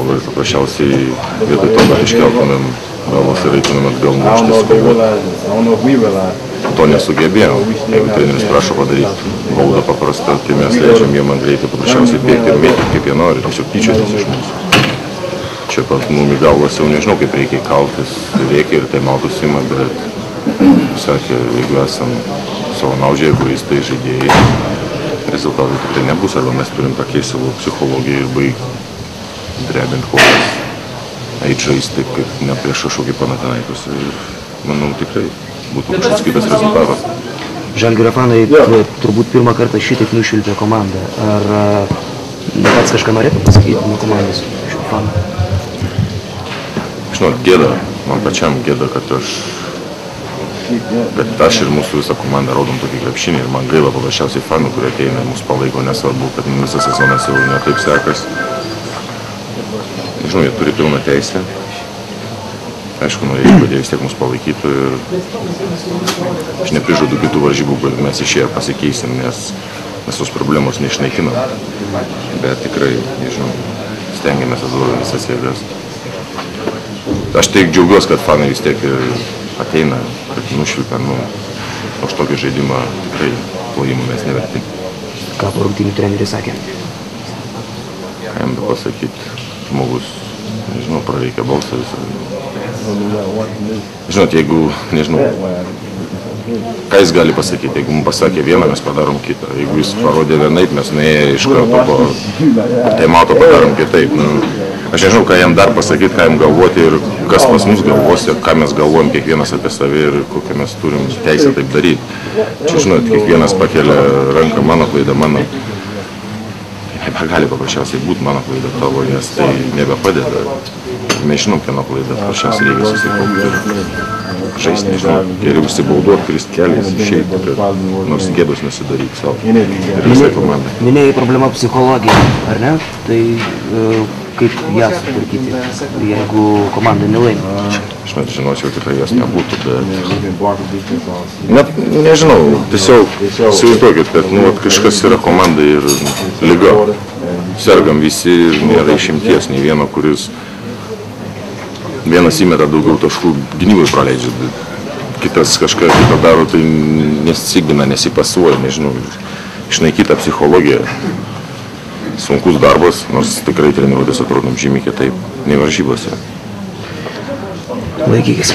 galvą ir paprasčiausiai vietoj to, kad iškeltumėm galvas ir eitumėm atgal muštis kovoti. To nesugebėjom. Jeigu treneris prašo padaryti baudą paprastą, tai mes leidžiam jiem ant greitį paprasčiausiai bėgti ir mėtyti kaip jie nori, tiesiog tyčiotis iš mūsų. Čia pas mum į galvas jau nežinau, kaip reikia kaltis, reikia ir tai mautus ima, bet sakė, jeigu esam savo naudžiai, egoistai, žaidėjai, rezultatai tikrai nebus, arba mes turim pakeisti savo psichologiją ir baigti drebint kojas, eit žaisti kaip ne prieš kažkokį Panathinaikos. Manau, tikrai būtų kažkoks kitas rezultatas. Žalgirio fanai turbūt pirmą kartą šitaip nušvilpė komandą. Ar pats kažką norėtų pasakyti nuo komandos šių fanų? Žinot, gėda, man pačiam gėda, kad aš ir mūsų visą komandą rodom tokį krepšinį ir man gaila paprasčiausiai fanų, kurie ateina mūsų palaiko, nesvarbu, kad visas sezonas jau netaip sekas. Žinau, jie turi pilną teisę. Aišku, norėčiau, kad jie vis tiek mus palaikytų ir aš neprižadu kitų varžybų, kad mes išėję pasikeisim, nes mes tos problemos neišnaikinam. Bet tikrai, nežinau, stengiamės atduoti visas jėgas. Aš tik džiaugiuosi, kad fanai vis tiek ateina, kad nušvilpia, už tokį žaidimą tikrai plojimų mes neverti. Ką po rungtynių treneris sakė? Ką jam be pasakyti, žmogus, nežinau, prareikia balsą visą. Žinot, jeigu, nežinau, ką jis gali pasakyti, jeigu mums pasakė vieną, mes padarom kitą. Jeigu jis parodė vienaip, mes nuėję iš karto po taimauto padarom kitaip. Aš nežinau, ką jam dar pasakyti, ką jam galvoti ir kas pas mus galvos ir ką mes galvojam kiekvienas apie save ir kokią mes turim teisę taip daryti. Čia, žinot, kiekvienas pakelia ranką, mano klaida, mano. Nebegali paprasčiausiai būti mano klaida tavo, nes tai nebepadeda. Mes žinom, kieno klaida, paprasčiausiai reikia susikaupti ir žaisti, nežinau, geriau užsibauduoti, kristi keliais, išeiti, nors gėdos nesidaryti savo ir visai komandai. Minėjai problema psichologija, ar ne? Tai kaip ją sutvarkyti, jeigu komanda nelaimi? Aš net žinočiau, tikrai jos nebūtų, bet nežinau, tiesiog įsivaizduokit, kad kažkas yra komandai ir liga. Sergam visi ir nėra išimties, nei vieno, kuris vienas įmeta daugiau taškų gynybai praleidžia, kitas kažką kitą daro, tai nesigina, nesipasuoja, nežinau, išnaikyta psichologija. Sunkus darbas, nors tikrai treniruotės atrodom žymiai kitaip nei varžybose. Laikykis.